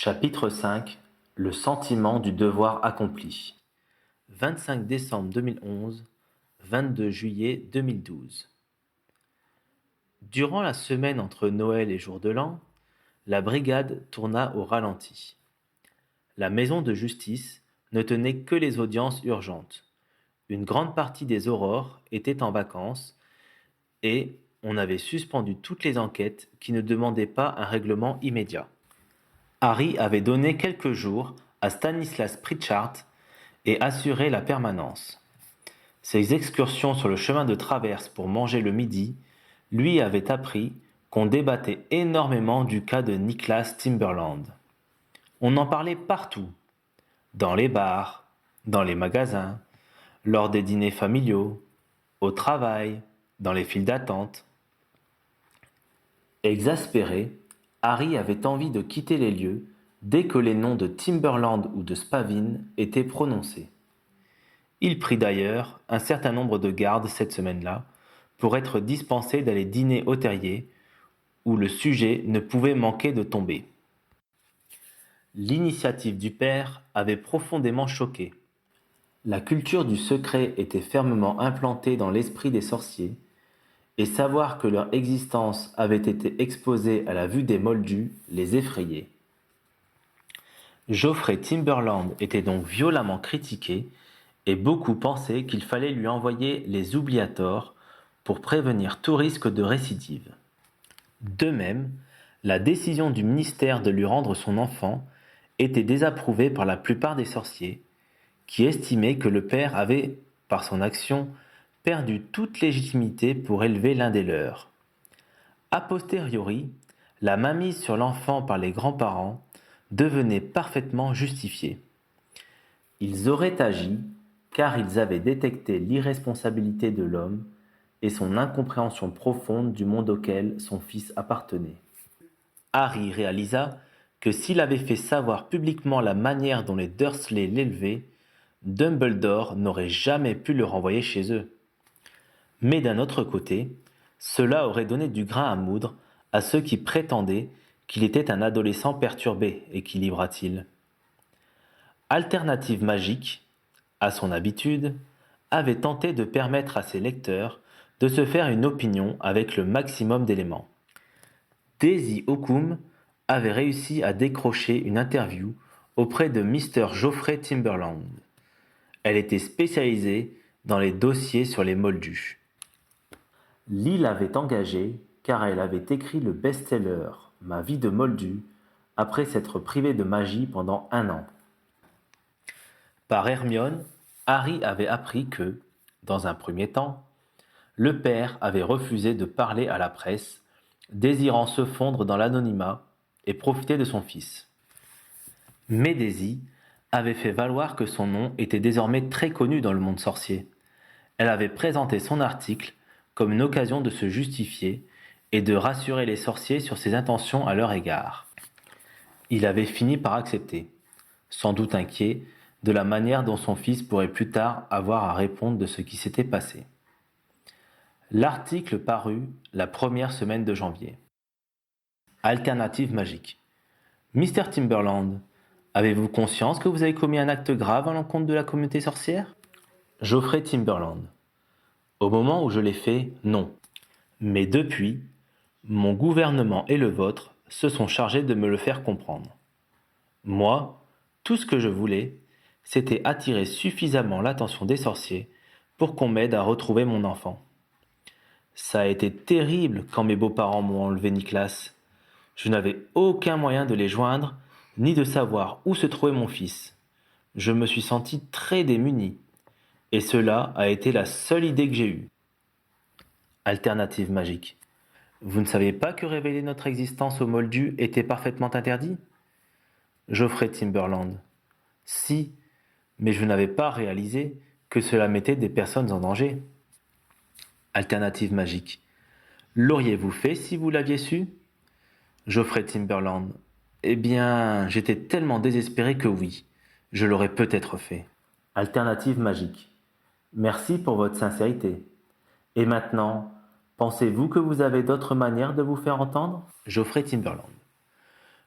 Chapitre 5. Le sentiment du devoir accompli. 25 décembre 2011, 22 juillet 2012. Durant la semaine entre Noël et Jour de l'An, la brigade tourna au ralenti. La maison de justice ne tenait que les audiences urgentes. Une grande partie des aurores était en vacances et on avait suspendu toutes les enquêtes qui ne demandaient pas un règlement immédiat. Harry avait donné quelques jours à Stanislas Pritchard et assuré la permanence. Ses excursions sur le chemin de traverse pour manger le midi lui avaient appris qu'on débattait énormément du cas de Niklas Timberland. On en parlait partout, dans les bars, dans les magasins, lors des dîners familiaux, au travail, dans les files d'attente. Exaspéré, Harry avait envie de quitter les lieux dès que les noms de Timberland ou de Spavin étaient prononcés. Il prit d'ailleurs un certain nombre de gardes cette semaine-là pour être dispensé d'aller dîner au terrier où le sujet ne pouvait manquer de tomber. L'initiative du père avait profondément choqué. La culture du secret était fermement implantée dans l'esprit des sorciers, et savoir que leur existence avait été exposée à la vue des moldus les effrayait. Geoffrey Timberland était donc violemment critiqué, et beaucoup pensaient qu'il fallait lui envoyer les oubliators pour prévenir tout risque de récidive. De même, la décision du ministère de lui rendre son enfant était désapprouvée par la plupart des sorciers, qui estimaient que le père avait, par son action, perdu toute légitimité pour élever l'un des leurs. A posteriori, la mainmise sur l'enfant par les grands-parents devenait parfaitement justifiée. Ils auraient agi car ils avaient détecté l'irresponsabilité de l'homme et son incompréhension profonde du monde auquel son fils appartenait. Harry réalisa que s'il avait fait savoir publiquement la manière dont les Dursley l'élevaient, Dumbledore n'aurait jamais pu le renvoyer chez eux. Mais d'un autre côté, cela aurait donné du grain à moudre à ceux qui prétendaient qu'il était un adolescent perturbé, équilibra-t-il. Alternative Magique, à son habitude, avait tenté de permettre à ses lecteurs de se faire une opinion avec le maximum d'éléments. Daisy Occum avait réussi à décrocher une interview auprès de Mr. Geoffrey Timberland. Elle était spécialisée dans les dossiers sur les moldus. Lee l'avait engagée car elle avait écrit le best-seller « Ma vie de moldu » après s'être privée de magie pendant 1 an. Par Hermione, Harry avait appris que, dans un premier temps, le père avait refusé de parler à la presse, désirant se fondre dans l'anonymat et profiter de son fils. Mais Daisy avait fait valoir que son nom était désormais très connu dans le monde sorcier. Elle avait présenté son article comme une occasion de se justifier et de rassurer les sorciers sur ses intentions à leur égard. Il avait fini par accepter, sans doute inquiet de la manière dont son fils pourrait plus tard avoir à répondre de ce qui s'était passé. L'article parut la première semaine de janvier. Alternative magique. Mr. Timberland, avez-vous conscience que vous avez commis un acte grave à l'encontre de la communauté sorcière? Geoffrey Timberland. Au moment où je l'ai fait, non. Mais depuis, mon gouvernement et le vôtre se sont chargés de me le faire comprendre. Moi, tout ce que je voulais, c'était attirer suffisamment l'attention des sorciers pour qu'on m'aide à retrouver mon enfant. Ça a été terrible quand mes beaux-parents m'ont enlevé Niklas. Je n'avais aucun moyen de les joindre, ni de savoir où se trouvait mon fils. Je me suis senti très démuni. Et cela a été la seule idée que j'ai eue. Alternative magique. Vous ne saviez pas que révéler notre existence aux moldus était parfaitement interdit? Geoffrey Timberland. Si, mais je n'avais pas réalisé que cela mettait des personnes en danger. Alternative magique. L'auriez-vous fait si vous l'aviez su? Geoffrey Timberland. Eh bien, j'étais tellement désespéré que oui, je l'aurais peut-être fait. Alternative magique. Merci pour votre sincérité. Et maintenant, pensez-vous que vous avez d'autres manières de vous faire entendre? Geoffrey Timberland.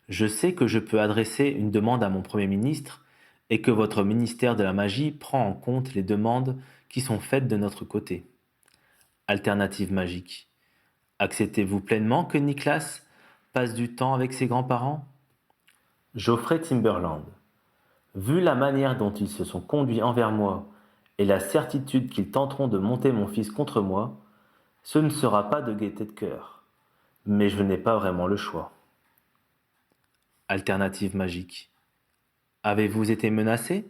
Je sais que je peux adresser une demande à mon Premier ministre et que votre ministère de la Magie prend en compte les demandes qui sont faites de notre côté. Alternative magique. Acceptez-vous pleinement que Nicholas passe du temps avec ses grands-parents? Geoffrey Timberland. Vu la manière dont ils se sont conduits envers moi et la certitude qu'ils tenteront de monter mon fils contre moi, ce ne sera pas de gaieté de cœur. Mais je n'ai pas vraiment le choix. Alternative magique. Avez-vous été menacé?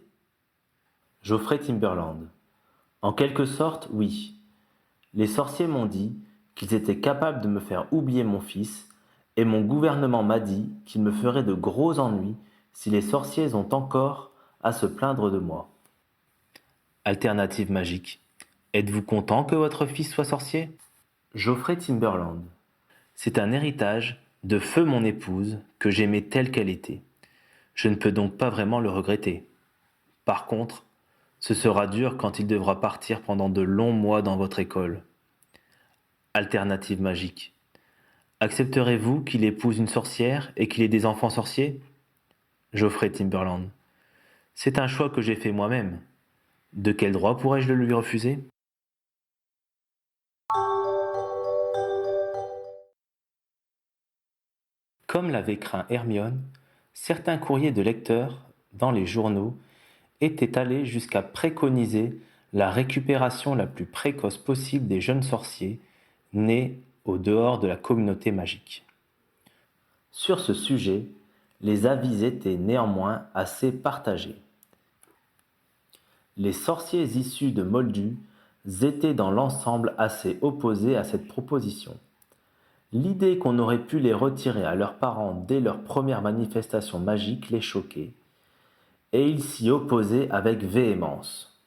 Geoffrey Timberland. En quelque sorte, oui. Les sorciers m'ont dit qu'ils étaient capables de me faire oublier mon fils, et mon gouvernement m'a dit qu'il me ferait de gros ennuis si les sorciers ont encore à se plaindre de moi. Alternative magique. Êtes-vous content que votre fils soit sorcier? Geoffrey Timberland. C'est un héritage de feu mon épouse que j'aimais telle qu'elle était. Je ne peux donc pas vraiment le regretter. Par contre, ce sera dur quand il devra partir pendant de longs mois dans votre école. Alternative magique. Accepterez-vous qu'il épouse une sorcière et qu'il ait des enfants sorciers? Geoffrey Timberland. C'est un choix que j'ai fait moi-même. De quel droit pourrais-je le lui refuser? Comme l'avait craint Hermione, certains courriers de lecteurs, dans les journaux, étaient allés jusqu'à préconiser la récupération la plus précoce possible des jeunes sorciers nés au dehors de la communauté magique. Sur ce sujet, les avis étaient néanmoins assez partagés. Les sorciers issus de Moldus étaient dans l'ensemble assez opposés à cette proposition. L'idée qu'on aurait pu les retirer à leurs parents dès leur première manifestation magique les choquait, et ils s'y opposaient avec véhémence.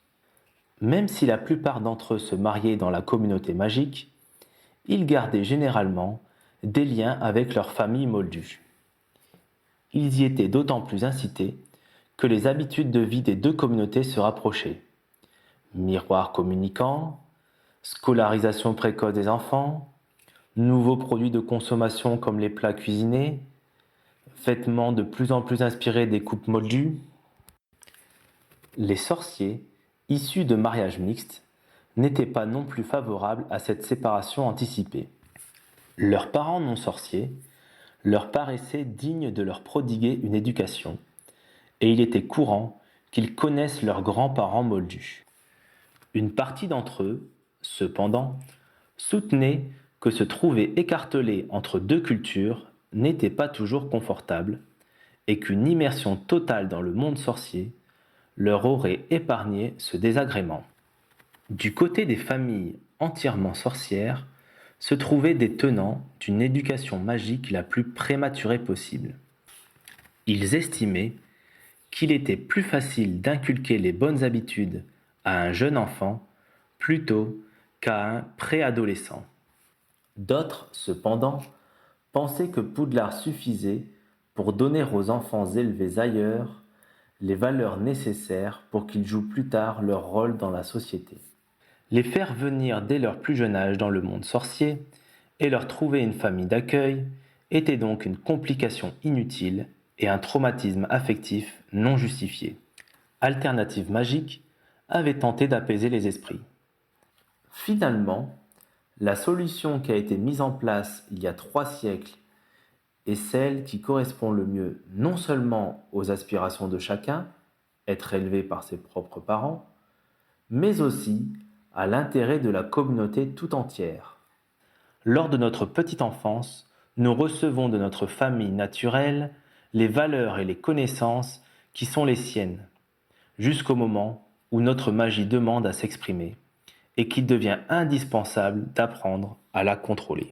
Même si la plupart d'entre eux se mariaient dans la communauté magique, ils gardaient généralement des liens avec leur famille moldue. Ils y étaient d'autant plus incités que les habitudes de vie des deux communautés se rapprochaient. Miroirs communicants, scolarisation précoce des enfants, nouveaux produits de consommation comme les plats cuisinés, vêtements de plus en plus inspirés des coupes moldues. Les sorciers, issus de mariages mixtes, n'étaient pas non plus favorables à cette séparation anticipée. Leurs parents non sorciers leur paraissaient dignes de leur prodiguer une éducation, et il était courant qu'ils connaissent leurs grands-parents moldus. Une partie d'entre eux, cependant, soutenait que se trouver écartelé entre deux cultures n'était pas toujours confortable, et qu'une immersion totale dans le monde sorcier leur aurait épargné ce désagrément. Du côté des familles entièrement sorcières, se trouvaient des tenants d'une éducation magique la plus prématurée possible. Ils estimaient qu'il était plus facile d'inculquer les bonnes habitudes à un jeune enfant plutôt qu'à un préadolescent. D'autres, cependant, pensaient que Poudlard suffisait pour donner aux enfants élevés ailleurs les valeurs nécessaires pour qu'ils jouent plus tard leur rôle dans la société. Les faire venir dès leur plus jeune âge dans le monde sorcier et leur trouver une famille d'accueil était donc une complication inutile et un traumatisme affectif non justifié. Alternative magique avait tenté d'apaiser les esprits. Finalement, la solution qui a été mise en place il y a 3 siècles est celle qui correspond le mieux non seulement aux aspirations de chacun, être élevé par ses propres parents, mais aussi à l'intérêt de la communauté tout entière. Lors de notre petite enfance, nous recevons de notre famille naturelle les valeurs et les connaissances qui sont les siennes, jusqu'au moment où notre magie demande à s'exprimer, et qu'il devient indispensable d'apprendre à la contrôler.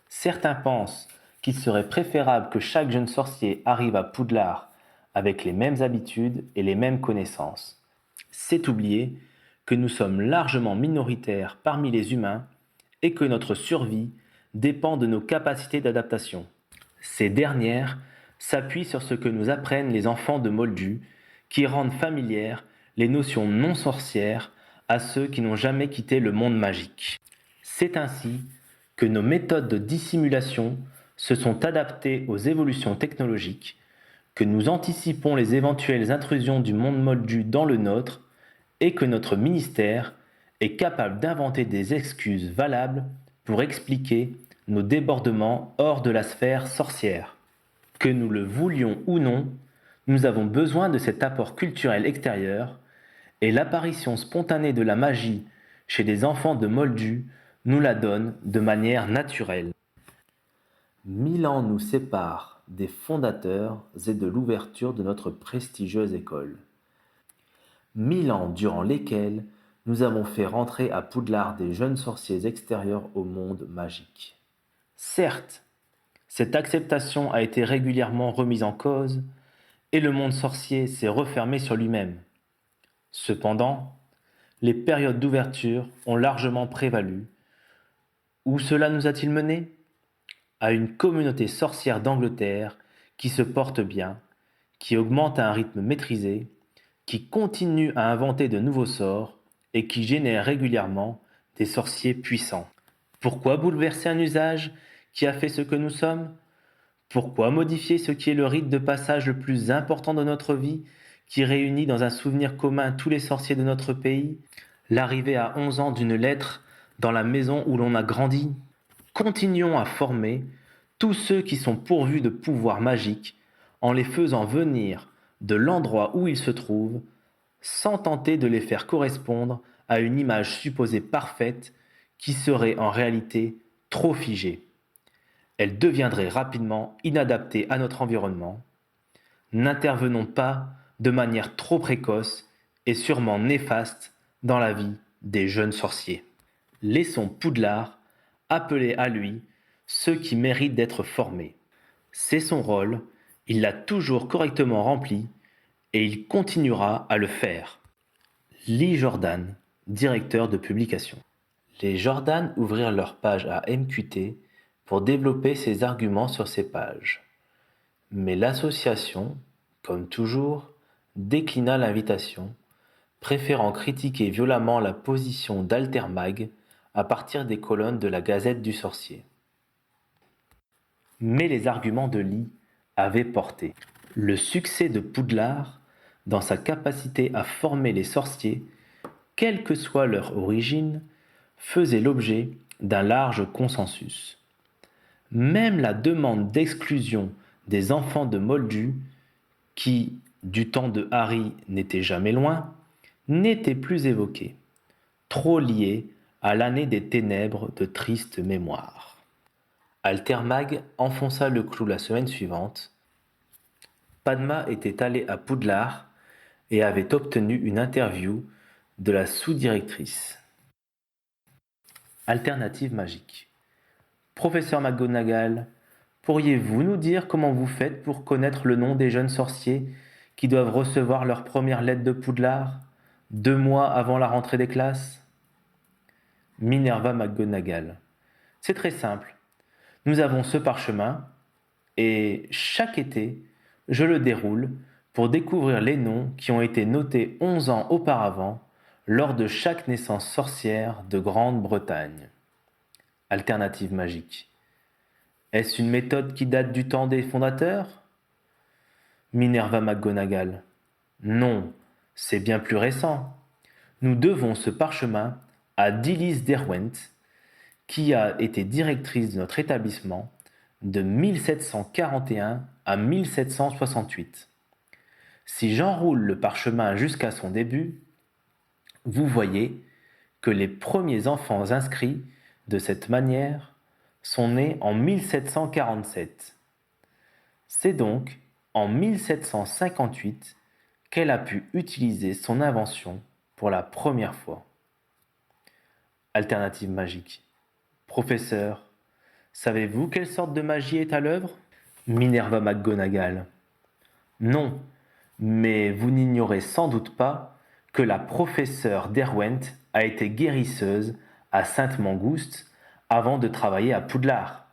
Certains pensent qu'il serait préférable que chaque jeune sorcier arrive à Poudlard avec les mêmes habitudes et les mêmes connaissances. C'est oublier que nous sommes largement minoritaires parmi les humains et que notre survie dépend de nos capacités d'adaptation. Ces dernières s'appuient sur ce que nous apprennent les enfants de Moldus, qui rendent familières les notions non sorcières à ceux qui n'ont jamais quitté le monde magique. C'est ainsi que nos méthodes de dissimulation se sont adaptés aux évolutions technologiques, que nous anticipons les éventuelles intrusions du monde moldu dans le nôtre et que notre ministère est capable d'inventer des excuses valables pour expliquer nos débordements hors de la sphère sorcière. Que nous le voulions ou non, nous avons besoin de cet apport culturel extérieur et l'apparition spontanée de la magie chez des enfants de Moldus nous la donne de manière naturelle. 1000 ans nous séparent des fondateurs et de l'ouverture de notre prestigieuse école. 1000 ans durant lesquels nous avons fait rentrer à Poudlard des jeunes sorciers extérieurs au monde magique. Certes, cette acceptation a été régulièrement remise en cause et le monde sorcier s'est refermé sur lui-même. Cependant, les périodes d'ouverture ont largement prévalu. Où cela nous a-t-il menés ? À une communauté sorcière d'Angleterre qui se porte bien, qui augmente à un rythme maîtrisé, qui continue à inventer de nouveaux sorts et qui génère régulièrement des sorciers puissants. Pourquoi bouleverser un usage qui a fait ce que nous sommes ? Pourquoi modifier ce qui est le rite de passage le plus important de notre vie, qui réunit dans un souvenir commun tous les sorciers de notre pays, l'arrivée à 11 ans d'une lettre dans la maison où l'on a grandi ? Continuons à former tous ceux qui sont pourvus de pouvoirs magiques en les faisant venir de l'endroit où ils se trouvent, sans tenter de les faire correspondre à une image supposée parfaite qui serait en réalité trop figée. Elle deviendrait rapidement inadaptée à notre environnement. N'intervenons pas de manière trop précoce et sûrement néfaste dans la vie des jeunes sorciers. Laissons Poudlard appeler à lui ceux qui méritent d'être formés. C'est son rôle, il l'a toujours correctement rempli et il continuera à le faire. Lee Jordan, directeur de publication. Les Jordan ouvrirent leur page à MQT pour développer ses arguments sur ces pages. Mais l'association, comme toujours, déclina l'invitation, préférant critiquer violemment la position d'Altermag à partir des colonnes de la Gazette du Sorcier. Mais les arguments de Lee avaient porté. Le succès de Poudlard, dans sa capacité à former les sorciers, quelle que soit leur origine, faisait l'objet d'un large consensus. Même la demande d'exclusion des enfants de Moldus, qui, du temps de Harry, n'était jamais loin, n'était plus évoquée, trop liée à l'année des ténèbres de triste mémoire. Altermag enfonça le clou la semaine suivante. Padma était allée à Poudlard et avait obtenu une interview de la sous-directrice. Alternative magique. Professeur McGonagall, pourriez-vous nous dire comment vous faites pour connaître le nom des jeunes sorciers qui doivent recevoir leur première lettre de Poudlard, 2 mois avant la rentrée des classes ? Minerva McGonagall. C'est très simple. Nous avons ce parchemin et chaque été, je le déroule pour découvrir les noms qui ont été notés 11 ans auparavant lors de chaque naissance sorcière de Grande-Bretagne. Alternative magique. Est-ce une méthode qui date du temps des fondateurs ? Minerva McGonagall. Non, c'est bien plus récent. Nous devons ce parchemin à Dilys Derwent, qui a été directrice de notre établissement de 1741 à 1768. Si j'enroule le parchemin jusqu'à son début, vous voyez que les premiers enfants inscrits de cette manière sont nés en 1747. C'est donc en 1758 qu'elle a pu utiliser son invention pour la première fois. Alternative magique. Professeur, savez-vous quelle sorte de magie est à l'œuvre ? Minerva McGonagall. Non, mais vous n'ignorez sans doute pas que la professeure Derwent a été guérisseuse à Sainte-Mangouste avant de travailler à Poudlard.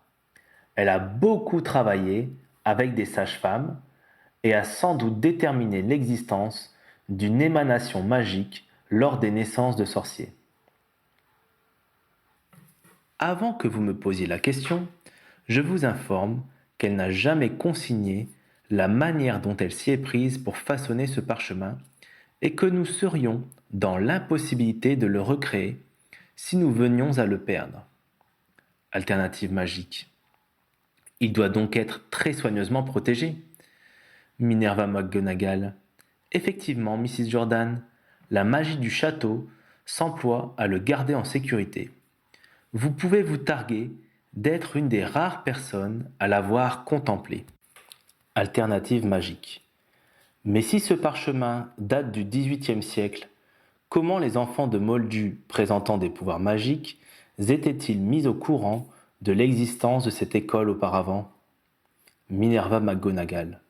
Elle a beaucoup travaillé avec des sages-femmes et a sans doute déterminé l'existence d'une émanation magique lors des naissances de sorciers. Avant que vous me posiez la question, je vous informe qu'elle n'a jamais consigné la manière dont elle s'y est prise pour façonner ce parchemin et que nous serions dans l'impossibilité de le recréer si nous venions à le perdre. Alternative magique. Il doit donc être très soigneusement protégé. Minerva McGonagall. Effectivement, Mrs. Jordan, la magie du château s'emploie à le garder en sécurité. Vous pouvez vous targuer d'être une des rares personnes à l'avoir contemplé. Alternative magique. Mais si ce parchemin date du XVIIIe siècle, comment les enfants de Moldus présentant des pouvoirs magiques étaient-ils mis au courant de l'existence de cette école auparavant? Minerva McGonagall.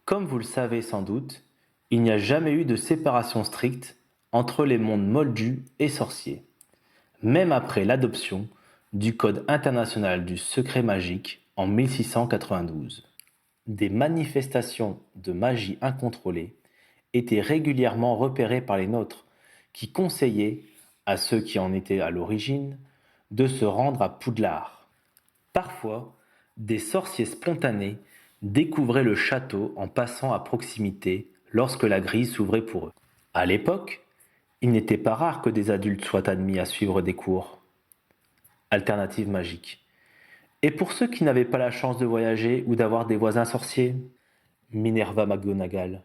Comme vous le savez sans doute, il n'y a jamais eu de séparation stricte entre les mondes moldus et sorciers, même après l'adoption du Code international du secret magique en 1692. Des manifestations de magie incontrôlée étaient régulièrement repérées par les nôtres, qui conseillaient à ceux qui en étaient à l'origine de se rendre à Poudlard. Parfois, des sorciers spontanés découvraient le château en passant à proximité lorsque la grille s'ouvrait pour eux. À l'époque, il n'était pas rare que des adultes soient admis à suivre des cours. Alternative magique. Et pour ceux qui n'avaient pas la chance de voyager ou d'avoir des voisins sorciers? Minerva McGonagall.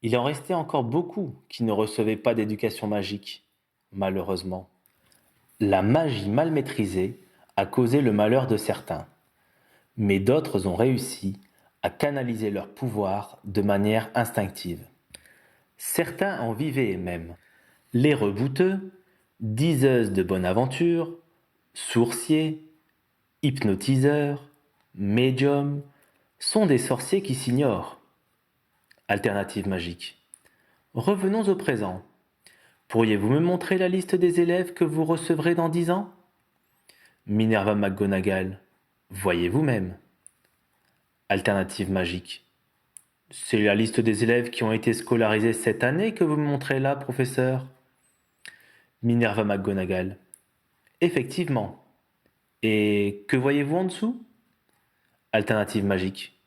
Il en restait encore beaucoup qui ne recevaient pas d'éducation magique, malheureusement. La magie mal maîtrisée a causé le malheur de certains, mais d'autres ont réussi à canaliser leur pouvoir de manière instinctive. Certains en vivaient même. Les rebouteux, diseuses de bonne aventure, sourciers, hypnotiseurs, médiums, sont des sorciers qui s'ignorent. Alternative magique. Revenons au présent. Pourriez-vous me montrer la liste des élèves que vous recevrez dans 10 ans? Minerva McGonagall. Voyez vous-même. Alternative magique. C'est la liste des élèves qui ont été scolarisés cette année que vous me montrez là, professeur? Minerva McGonagall. Effectivement. Et que voyez-vous en dessous? Alternative magique.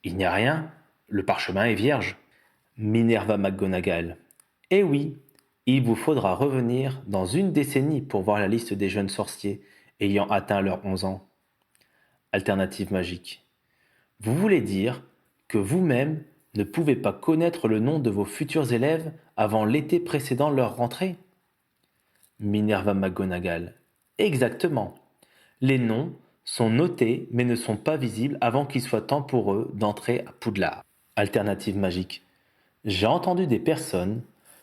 Il n'y a rien, le parchemin est vierge. Minerva McGonagall. Eh oui, il vous faudra revenir dans une décennie pour voir la liste des jeunes sorciers ayant atteint leurs 11 ans. Alternative magique. Vous voulez dire que vous-même ne pouvez pas connaître le nom de vos futurs élèves avant l'été précédant leur rentrée? Minerva McGonagall. Exactement. Les noms sont notés mais ne sont pas visibles avant qu'il soit temps pour eux d'entrer à Poudlard. Alternative magique. J'ai entendu des personnes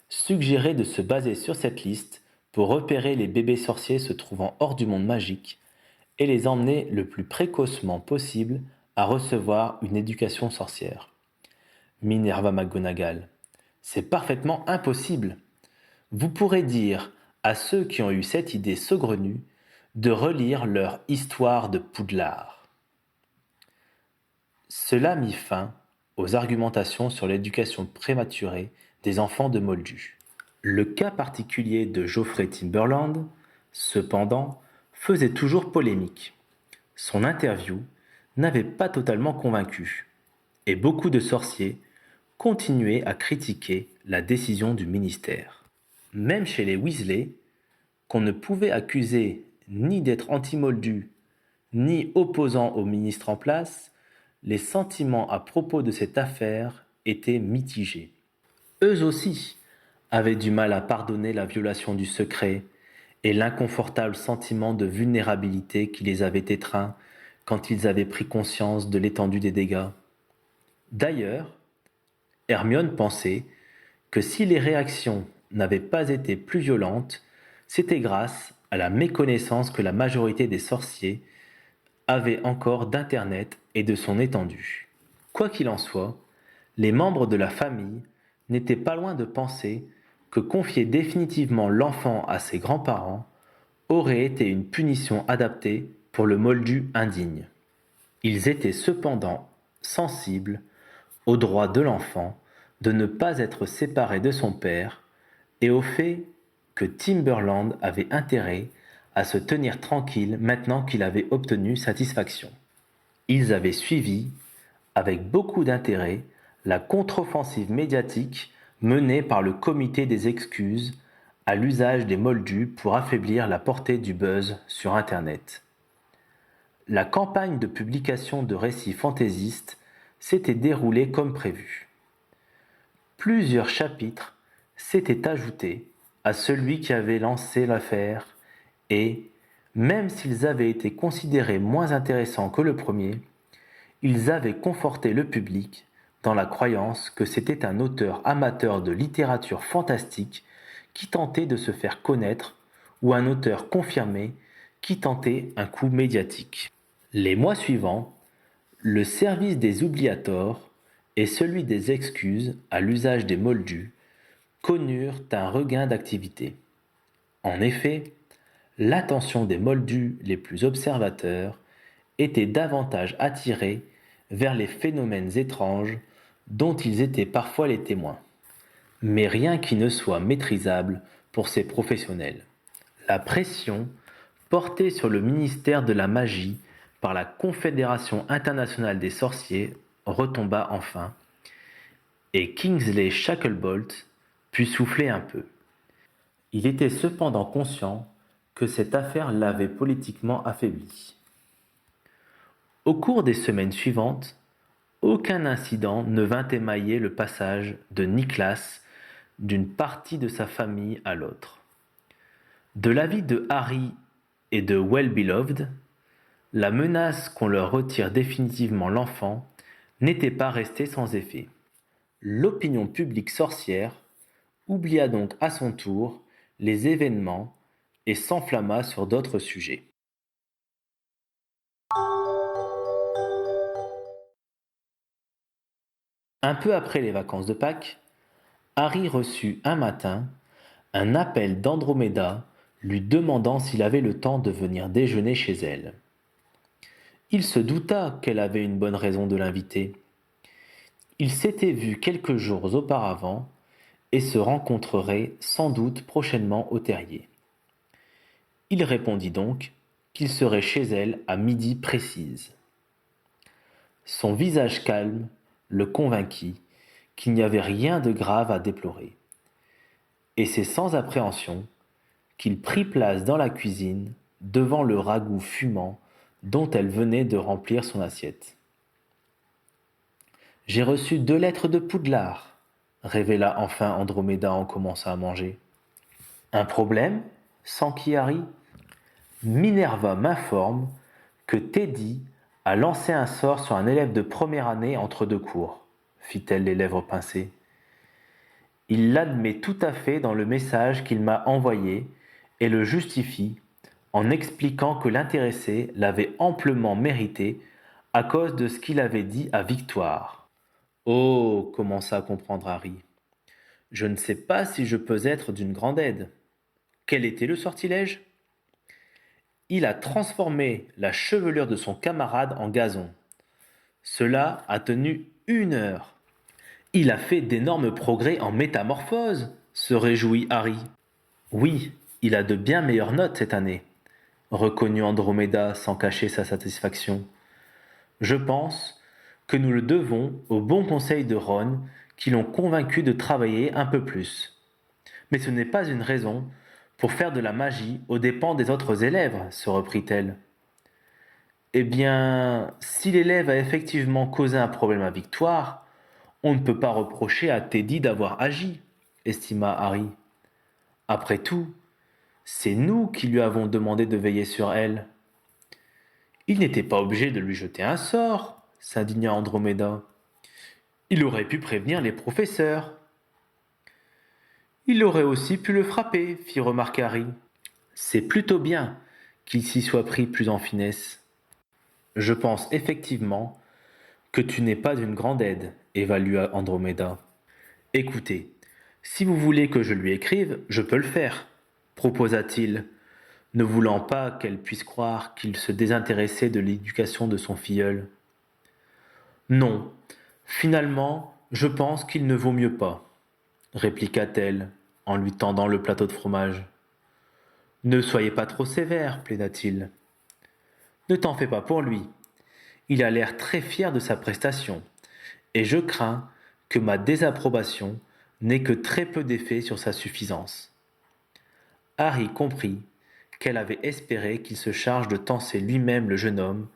suggérer de se baser sur cette liste pour repérer les bébés sorciers se trouvant hors du monde magique et les emmener le plus précocement possible à recevoir une éducation sorcière. Minerva McGonagall. C'est parfaitement impossible. Vous pourrez dire à ceux qui ont eu cette idée saugrenue de relire leur histoire de Poudlard. Cela mit fin aux argumentations sur l'éducation prématurée des enfants de Moldus. Le cas particulier de Geoffrey Timberland, cependant, faisait toujours polémique. Son interview n'avait pas totalement convaincu, et beaucoup de sorciers continuaient à critiquer la décision du ministère. Même chez les Weasley, qu'on ne pouvait accuser ni d'être anti-Moldus, ni opposant au ministre en place, les sentiments à propos de cette affaire étaient mitigés. Eux aussi avaient du mal à pardonner la violation du secret et l'inconfortable sentiment de vulnérabilité qui les avait étreints quand ils avaient pris conscience de l'étendue des dégâts. D'ailleurs, Hermione pensait que si les réactions n'avaient pas été plus violentes, c'était grâce à la méconnaissance que la majorité des sorciers avaient encore d'Internet et de son étendue. Quoi qu'il en soit, les membres de la famille n'étaient pas loin de penser que confier définitivement l'enfant à ses grands-parents aurait été une punition adaptée pour le moldu indigne. Ils étaient cependant sensibles au droit de l'enfant de ne pas être séparé de son père et au fait que Timberland avait intérêt à se tenir tranquille maintenant qu'il avait obtenu satisfaction. Ils avaient suivi, avec beaucoup d'intérêt, la contre-offensive médiatique menée par le comité des excuses à l'usage des moldus pour affaiblir la portée du buzz sur Internet. La campagne de publication de récits fantaisistes s'était déroulée comme prévu. Plusieurs chapitres s'étaient ajoutés à celui qui avait lancé l'affaire et, même s'ils avaient été considérés moins intéressants que le premier, ils avaient conforté le public dans la croyance que c'était un auteur amateur de littérature fantastique qui tentait de se faire connaître ou un auteur confirmé qui tentait un coup médiatique. Les mois suivants, le service des oubliators et celui des excuses à l'usage des moldus connurent un regain d'activité. En effet, l'attention des moldus les plus observateurs était davantage attirée vers les phénomènes étranges dont ils étaient parfois les témoins. Mais rien qui ne soit maîtrisable pour ces professionnels. La pression portée sur le ministère de la Magie par la Confédération internationale des sorciers retomba enfin, et Kingsley Shacklebolt put souffler un peu. Il était cependant conscient que cette affaire l'avait politiquement affaibli. Au cours des semaines suivantes, aucun incident ne vint émailler le passage de Niklas d'une partie de sa famille à l'autre. De l'avis de Harry et de Well-Beloved, la menace qu'on leur retire définitivement l'enfant n'était pas restée sans effet. L'opinion publique sorcière oublia donc à son tour les événements et s'enflamma sur d'autres sujets. Un peu après les vacances de Pâques, Harry reçut un matin un appel d'Andromeda lui demandant s'il avait le temps de venir déjeuner chez elle. Il se douta qu'elle avait une bonne raison de l'inviter. Ils s'étaient vus quelques jours auparavant et se rencontreraient sans doute prochainement au terrier. Il répondit donc qu'il serait chez elle à midi précise. Son visage calme le convainquit qu'il n'y avait rien de grave à déplorer. Et c'est sans appréhension qu'il prit place dans la cuisine devant le ragoût fumant dont elle venait de remplir son assiette. « J'ai reçu 2 lettres de Poudlard, révéla enfin Andromeda en commençant à manger. Un problème ? S'enquit Harry. Minerva m'informe que Teddy a lancé un sort sur un élève de première année entre 2 cours, fit-elle les lèvres pincées. Il l'admet tout à fait dans le message qu'il m'a envoyé et le justifie en expliquant que l'intéressé l'avait amplement mérité à cause de ce qu'il avait dit à Victoire. Oh, commença à comprendre Harry. Je ne sais pas si je peux être d'une grande aide. Quel était le sortilège ? Il a transformé la chevelure de son camarade en gazon. Cela a tenu 1 heure. Il a fait d'énormes progrès en métamorphose, se réjouit Harry. Oui, il a de bien meilleures notes cette année, reconnut Andromeda sans cacher sa satisfaction. Je pense que nous le devons aux bons conseils de Ron qui l'ont convaincu de travailler un peu plus. Mais ce n'est pas une raison pour faire de la magie aux dépens des autres élèves, se reprit-elle. Eh bien, si l'élève a effectivement causé un problème à Victoire, on ne peut pas reprocher à Teddy d'avoir agi, estima Harry. Après tout, c'est nous qui lui avons demandé de veiller sur elle. Il n'était pas obligé de lui jeter un sort, s'indigna Andromeda. Il aurait pu prévenir les professeurs. Il aurait aussi pu le frapper, fit remarquer Harry. C'est plutôt bien qu'il s'y soit pris plus en finesse. Je pense effectivement que tu n'es pas d'une grande aide, évalua Andromeda. Écoutez, si vous voulez que je lui écrive, je peux le faire, proposa-t-il, ne voulant pas qu'elle puisse croire qu'il se désintéressait de l'éducation de son filleul. Non, finalement, je pense qu'il ne vaut mieux pas, répliqua-t-elle en lui tendant le plateau de fromage. Ne soyez pas trop sévère, plaida-t-il. Ne t'en fais pas pour lui. Il a l'air très fier de sa prestation, et je crains que ma désapprobation n'ait que très peu d'effet sur sa suffisance. Harry comprit qu'elle avait espéré qu'il se charge de tancer lui-même le jeune homme,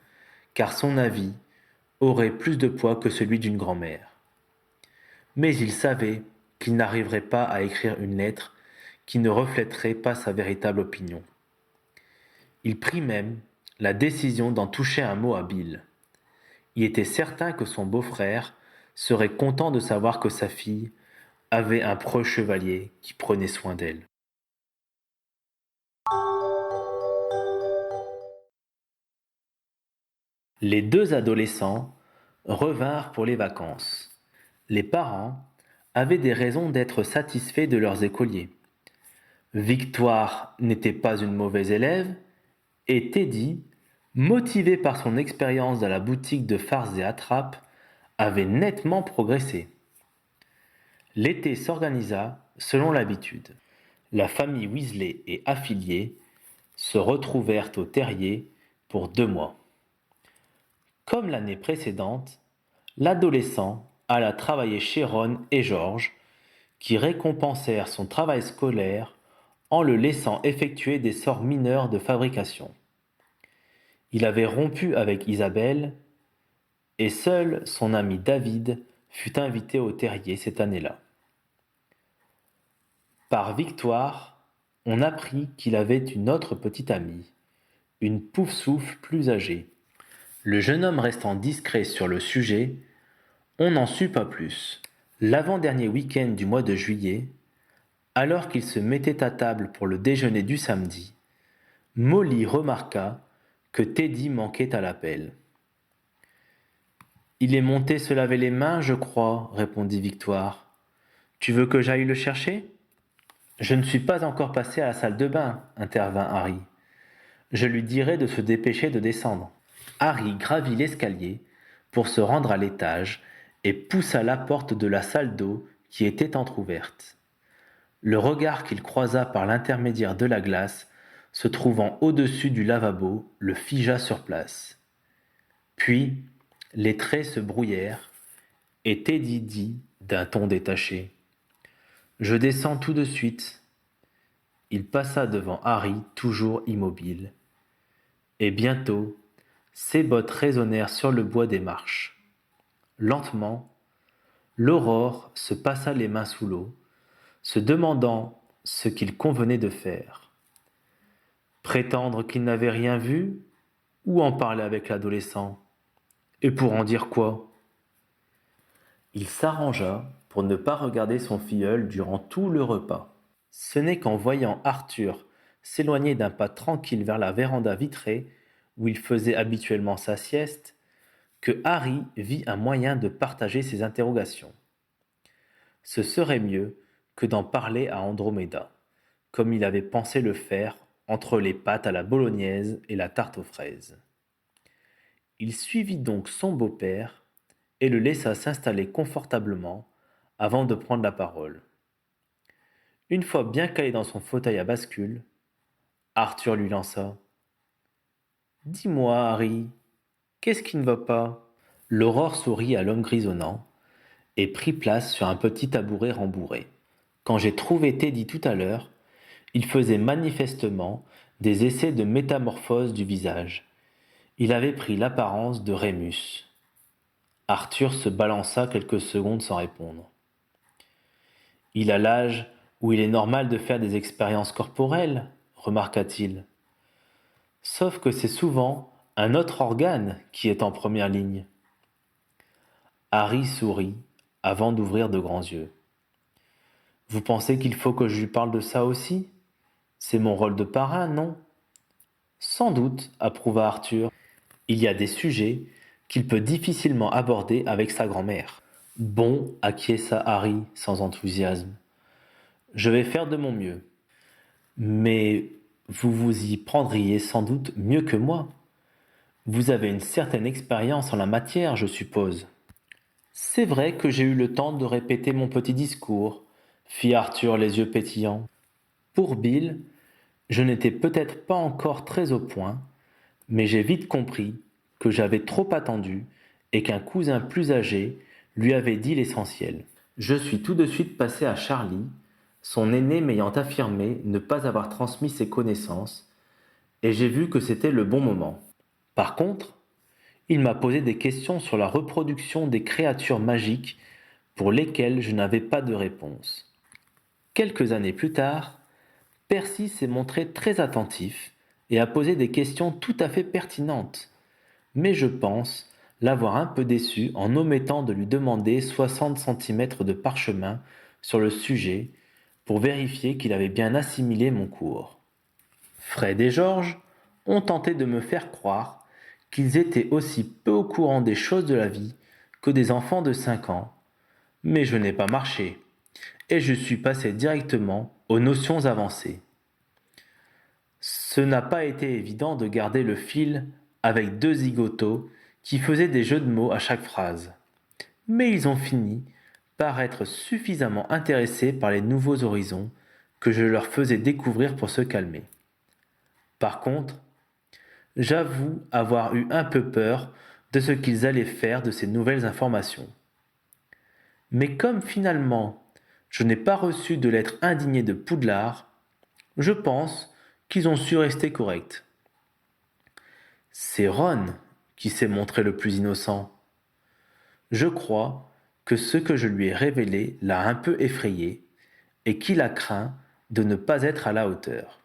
car son avis aurait plus de poids que celui d'une grand-mère. Mais il savait qu'il n'arriverait pas à écrire une lettre qui ne reflèterait pas sa véritable opinion. Il prit même la décision d'en toucher un mot à Bill. Il était certain que son beau-frère serait content de savoir que sa fille avait un proche chevalier qui prenait soin d'elle. Les deux adolescents revinrent pour les vacances. Les parents avaient des raisons d'être satisfaits de leurs écoliers. Victoire n'était pas une mauvaise élève, et Teddy, motivé par son expérience dans la boutique de farces et attrapes, avait nettement progressé. L'été s'organisa selon l'habitude. La famille Weasley et affiliés se retrouvèrent au terrier pour 2 mois. Comme l'année précédente, l'adolescent alla travailler chez Ron et George, qui récompensèrent son travail scolaire en le laissant effectuer des sorts mineurs de fabrication. Il avait rompu avec Isabelle, et seul son ami David fut invité au terrier cette année-là. Par Victoire, on apprit qu'il avait une autre petite amie, une Poufsouffle plus âgée. Le jeune homme restant discret sur le sujet, on n'en sut pas plus. L'avant-dernier week-end du mois de juillet, alors qu'ils se mettaient à table pour le déjeuner du samedi, Molly remarqua que Teddy manquait à l'appel. « Il est monté se laver les mains, je crois, répondit Victoire. Tu veux que j'aille le chercher ? Je ne suis pas encore passé à la salle de bain, intervint Harry. Je lui dirai de se dépêcher de descendre. Harry gravit l'escalier pour se rendre à l'étage et poussa la porte de la salle d'eau qui était entr'ouverte. Le regard qu'il croisa par l'intermédiaire de la glace, se trouvant au-dessus du lavabo, le figea sur place. Puis, les traits se brouillèrent, et Teddy dit d'un ton détaché : « Je descends tout de suite. » Il passa devant Harry, toujours immobile. Et bientôt, ses bottes résonnèrent sur le bois des marches. Lentement, l'Aurore se passa les mains sous l'eau, se demandant ce qu'il convenait de faire. Prétendre qu'il n'avait rien vu, ou en parler avec l'adolescent ? Et pour en dire quoi ? Il s'arrangea pour ne pas regarder son filleul durant tout le repas. Ce n'est qu'en voyant Arthur s'éloigner d'un pas tranquille vers la véranda vitrée, où il faisait habituellement sa sieste, que Harry vit un moyen de partager ses interrogations. Ce serait mieux que d'en parler à Andromeda, comme il avait pensé le faire entre les pâtes à la bolognaise et la tarte aux fraises. Il suivit donc son beau-père et le laissa s'installer confortablement avant de prendre la parole. Une fois bien calé dans son fauteuil à bascule, Arthur lui lança : « Dis-moi, Harry, qu'est-ce qui ne va pas ? » L'Aurore sourit à l'homme grisonnant et prit place sur un petit tabouret rembourré. Quand j'ai trouvé Teddy tout à l'heure, il faisait manifestement des essais de métamorphose du visage. Il avait pris l'apparence de Rémus. Arthur se balança quelques secondes sans répondre. « Il a l'âge où il est normal de faire des expériences corporelles, remarqua-t-il. Sauf que c'est souvent un autre organe qui est en première ligne. » Harry sourit avant d'ouvrir de grands yeux. « Vous pensez qu'il faut que je lui parle de ça aussi ? C'est mon rôle de parrain, non ? » Sans doute, approuva Arthur. Il y a des sujets qu'il peut difficilement aborder avec sa grand-mère. Bon, acquiesça Harry sans enthousiasme. Je vais faire de mon mieux. Mais vous vous y prendriez sans doute mieux que moi. Vous avez une certaine expérience en la matière, je suppose. C'est vrai que j'ai eu le temps de répéter mon petit discours, fit Arthur les yeux pétillants. Pour Bill, Je n'étais peut-être pas encore très au point, mais j'ai vite compris que j'avais trop attendu et qu'un cousin plus âgé lui avait dit l'essentiel. Je suis tout de suite passé à Charlie, son aîné m'ayant affirmé ne pas avoir transmis ses connaissances, et j'ai vu que c'était le bon moment. Par contre, il m'a posé des questions sur la reproduction des créatures magiques pour lesquelles je n'avais pas de réponse. Quelques années plus tard, Percy s'est montré très attentif et a posé des questions tout à fait pertinentes, mais je pense l'avoir un peu déçu en omettant de lui demander 60 centimètres de parchemin sur le sujet pour vérifier qu'il avait bien assimilé mon cours. Fred et George ont tenté de me faire croire qu'ils étaient aussi peu au courant des choses de la vie que des enfants de 5 ans, mais je n'ai pas marché, et je suis passé directement aux notions avancées. Ce n'a pas été évident de garder le fil avec deux zigotos qui faisaient des jeux de mots à chaque phrase, mais ils ont fini par être suffisamment intéressés par les nouveaux horizons que je leur faisais découvrir pour se calmer. Par contre, j'avoue avoir eu un peu peur de ce qu'ils allaient faire de ces nouvelles informations. Mais comme finalement je n'ai pas reçu de lettre indignée de Poudlard, je pense qu'ils ont su rester corrects. C'est Ron qui s'est montré le plus innocent. Je crois que ce que je lui ai révélé l'a un peu effrayé et qu'il a craint de ne pas être à la hauteur.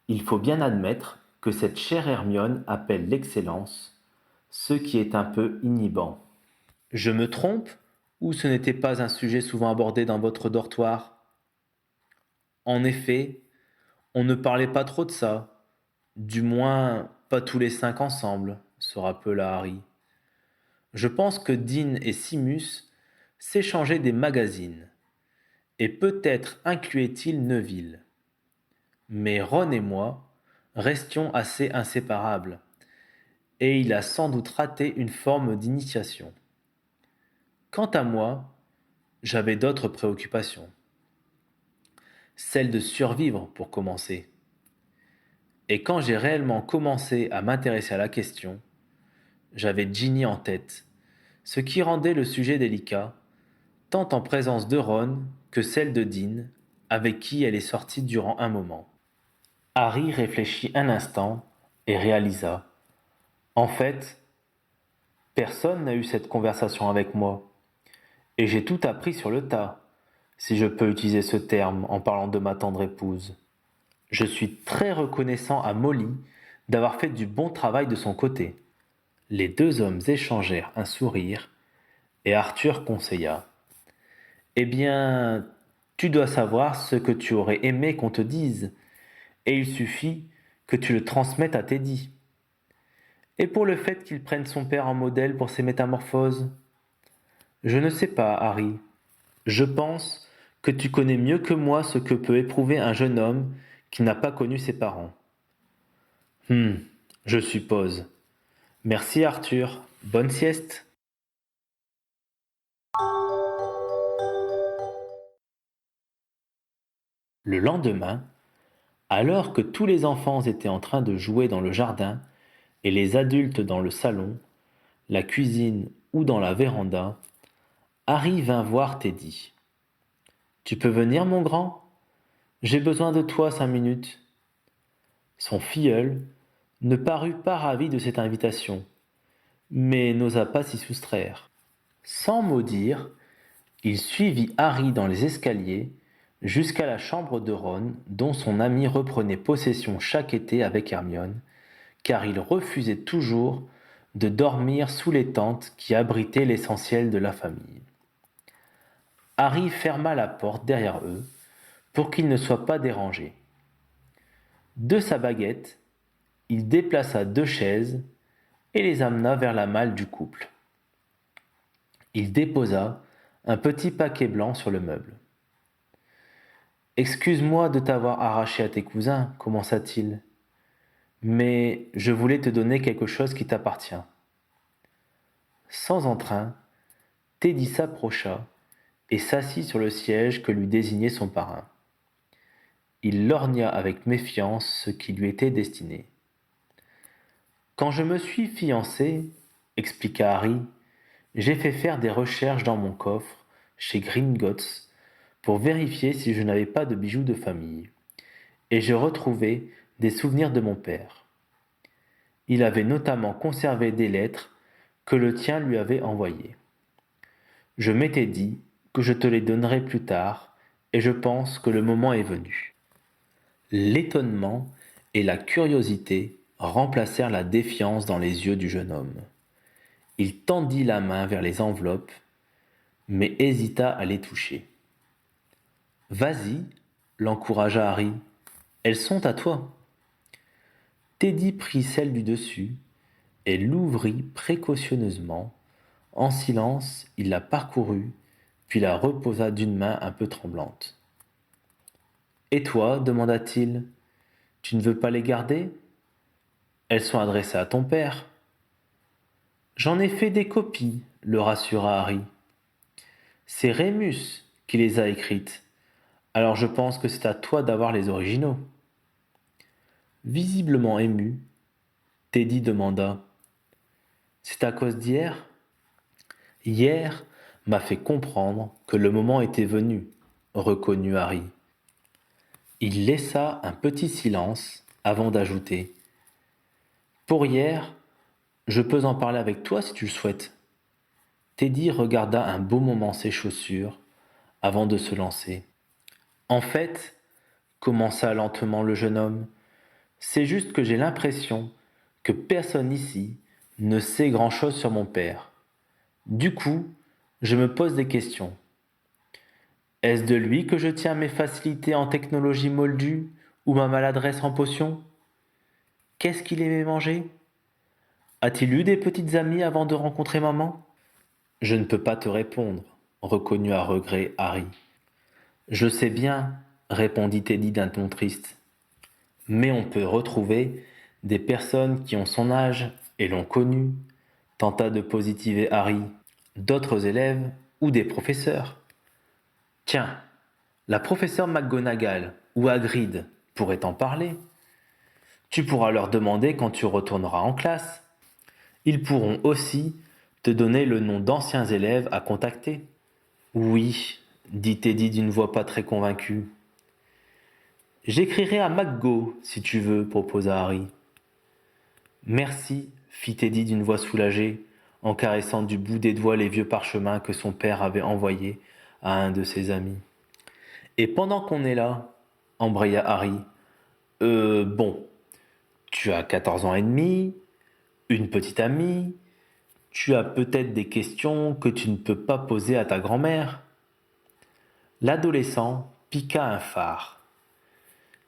Il faut bien admettre que cette chère Hermione appelle l'excellence, ce qui est un peu inhibant. Je me trompe ou ce n'était pas un sujet souvent abordé dans votre dortoir? En effet, on ne parlait pas trop de ça, du moins pas tous les 5 ensemble, se rappela Harry. Je pense que Dean et Simus s'échangeaient des magazines, et peut-être incluaient-ils Neville. Mais Ron et moi restions assez inséparables, et il a sans doute raté une forme d'initiation. Quant à moi, j'avais d'autres préoccupations. Celle de survivre pour commencer. Et quand j'ai réellement commencé à m'intéresser à la question, j'avais Ginny en tête, ce qui rendait le sujet délicat, tant en présence de Ron que celle de Dean, avec qui elle est sortie durant un moment. Harry réfléchit un instant et réalisa. En fait, personne n'a eu cette conversation avec moi, et j'ai tout appris sur le tas, si je peux utiliser ce terme en parlant de ma tendre épouse. Je suis très reconnaissant à Molly d'avoir fait du bon travail de son côté. Les deux hommes échangèrent un sourire, et Arthur conseilla. Eh bien, tu dois savoir ce que tu aurais aimé qu'on te dise, et il suffit que tu le transmettes à Teddy. Et pour le fait qu'il prenne son père en modèle pour ses métamorphoses? Je ne sais pas, Harry. Je pense que tu connais mieux que moi ce que peut éprouver un jeune homme qui n'a pas connu ses parents. Je suppose. Merci Arthur. Bonne sieste. Le lendemain, alors que tous les enfants étaient en train de jouer dans le jardin et les adultes dans le salon, la cuisine ou dans la véranda, Harry vint voir Teddy. Tu peux venir, mon grand? J'ai besoin de toi 5 minutes. Son filleul ne parut pas ravi de cette invitation, mais n'osa pas s'y soustraire. Sans mot dire, il suivit Harry dans les escaliers jusqu'à la chambre de Ron, dont son ami reprenait possession chaque été avec Hermione, car il refusait toujours de dormir sous les tentes qui abritaient l'essentiel de la famille. Harry ferma la porte derrière eux pour qu'ils ne soient pas dérangés. De sa baguette, il déplaça 2 chaises et les amena vers la malle du couple. Il déposa un petit paquet blanc sur le meuble. Excuse-moi de t'avoir arraché à tes cousins, commença-t-il, mais je voulais te donner quelque chose qui t'appartient. Sans entrain, Teddy s'approcha et s'assit sur le siège que lui désignait son parrain. Il lorgna avec méfiance ce qui lui était destiné. Quand je me suis fiancé, expliqua Harry, j'ai fait faire des recherches dans mon coffre, chez Gringotts, pour vérifier si je n'avais pas de bijoux de famille. Et j'ai retrouvé des souvenirs de mon père. Il avait notamment conservé des lettres que le tien lui avait envoyées. Je m'étais dit que je te les donnerais plus tard, et je pense que le moment est venu. L'étonnement et la curiosité remplacèrent la défiance dans les yeux du jeune homme. Il tendit la main vers les enveloppes, mais hésita à les toucher. « Vas-y, l'encouragea Harry, elles sont à toi. » Teddy prit celle du dessus et l'ouvrit précautionneusement. En silence, il la parcourut, puis la reposa d'une main un peu tremblante. « Et toi, demanda-t-il, tu ne veux pas les garder ? Elles sont adressées à ton père. » J'en ai fait des copies, le rassura Harry. C'est Rémus qui les a écrites, alors je pense que c'est à toi d'avoir les originaux. Visiblement ému, Teddy demanda : « C'est à cause d'hier ? » Hier m'a fait comprendre que le moment était venu, reconnut Harry. Il laissa un petit silence avant d'ajouter : « Pour hier, je peux en parler avec toi si tu le souhaites. » Teddy regarda un beau moment ses chaussures avant de se lancer. « En fait, commença lentement le jeune homme, c'est juste que j'ai l'impression que personne ici ne sait grand-chose sur mon père. Du coup, je me pose des questions. Est-ce de lui que je tiens mes facilités en technologie moldue ou ma maladresse en potions ? Qu'est-ce qu'il aimait manger ? A-t-il eu des petites amies avant de rencontrer maman ? Je ne peux pas te répondre, reconnut à regret Harry. Je sais bien, répondit Teddy d'un ton triste. Mais on peut retrouver des personnes qui ont son âge et l'ont connu, tenta de positiver Harry, d'autres élèves ou des professeurs. Tiens, la professeure McGonagall ou Hagrid pourraient en parler. Tu pourras leur demander quand tu retourneras en classe. Ils pourront aussi te donner le nom d'anciens élèves à contacter. Oui, dit Teddy d'une voix pas très convaincue. J'écrirai à McGo, si tu veux, proposa Harry. Merci, fit Teddy d'une voix soulagée, en caressant du bout des doigts les vieux parchemins que son père avait envoyés à un de ses amis. Et pendant qu'on est là, embraya Harry, bon, tu as 14 ans et demi, une petite amie, tu as peut-être des questions que tu ne peux pas poser à ta grand-mère. L'adolescent piqua un phare.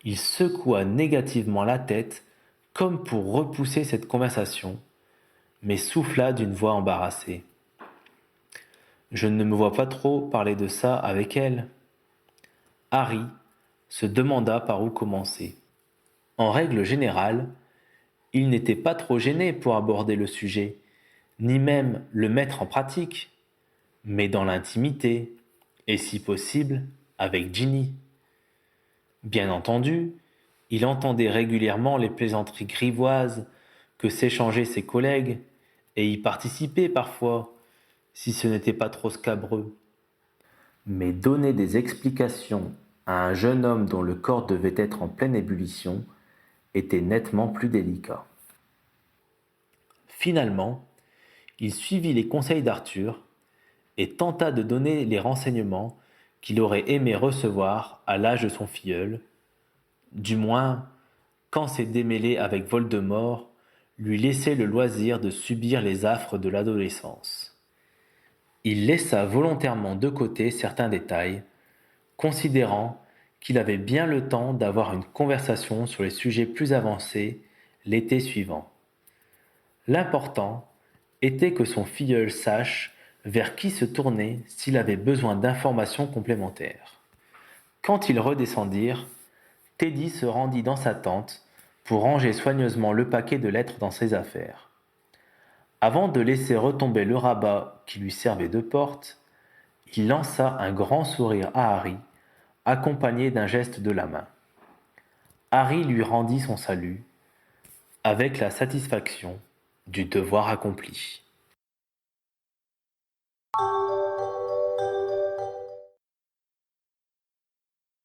Il secoua négativement la tête comme pour repousser cette conversation, mais souffla d'une voix embarrassée. Je ne me vois pas trop parler de ça avec elle. Harry se demanda par où commencer. En règle générale, il n'était pas trop gêné pour aborder le sujet, ni même le mettre en pratique, mais dans l'intimité, et si possible, avec Ginny. Bien entendu, il entendait régulièrement les plaisanteries grivoises que s'échangeaient ses collègues, et y participait parfois, si ce n'était pas trop scabreux. Mais donner des explications à un jeune homme dont le corps devait être en pleine ébullition était nettement plus délicat. Finalement, il suivit les conseils d'Arthur et tenta de donner les renseignements qu'il aurait aimé recevoir à l'âge de son filleul, du moins quand ses démêlés avec Voldemort lui laissaient le loisir de subir les affres de l'adolescence. Il laissa volontairement de côté certains détails, considérant qu'il avait bien le temps d'avoir une conversation sur les sujets plus avancés l'été suivant. L'important était que son filleul sache vers qui se tourner s'il avait besoin d'informations complémentaires. Quand ils redescendirent, Teddy se rendit dans sa tente pour ranger soigneusement le paquet de lettres dans ses affaires. Avant de laisser retomber le rabat qui lui servait de porte, il lança un grand sourire à Harry, accompagné d'un geste de la main. Harry lui rendit son salut avec la satisfaction du devoir accompli.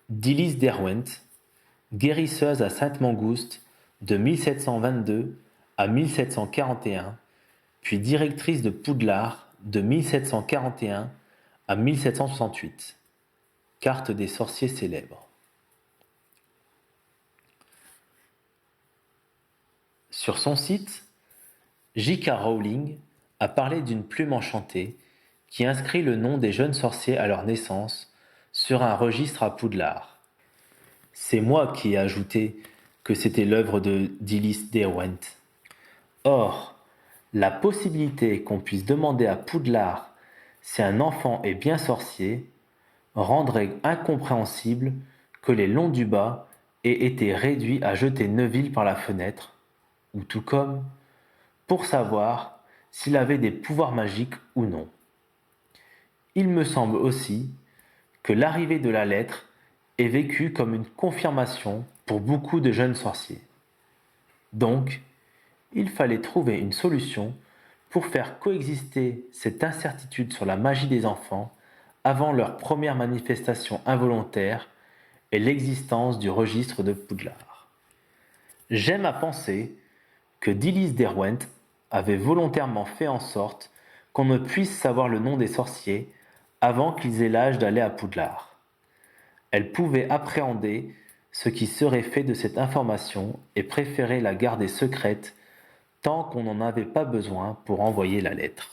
Dilys Derwent, guérisseuse à Sainte-Mangouste de 1722 à 1741, puis directrice de Poudlard de 1741 à 1768. Carte des sorciers célèbres. Sur son site, J.K. Rowling a parlé d'une plume enchantée qui inscrit le nom des jeunes sorciers à leur naissance sur un registre à Poudlard. C'est moi qui ai ajouté que c'était l'œuvre de Dilys Derwent. Or, la possibilité qu'on puisse demander à Poudlard si un enfant est bien sorcier rendrait incompréhensible que les Londubat aient été réduits à jeter Neville par la fenêtre, ou tout comme, pour savoir s'il avait des pouvoirs magiques ou non. Il me semble aussi que l'arrivée de la lettre est vécue comme une confirmation pour beaucoup de jeunes sorciers. Donc, il fallait trouver une solution pour faire coexister cette incertitude sur la magie des enfants avant leur première manifestation involontaire et l'existence du registre de Poudlard. J'aime à penser que Dilys Derwent avait volontairement fait en sorte qu'on ne puisse savoir le nom des sorciers avant qu'ils aient l'âge d'aller à Poudlard. Elle pouvait appréhender ce qui serait fait de cette information et préférait la garder secrète tant qu'on n'en avait pas besoin pour envoyer la lettre.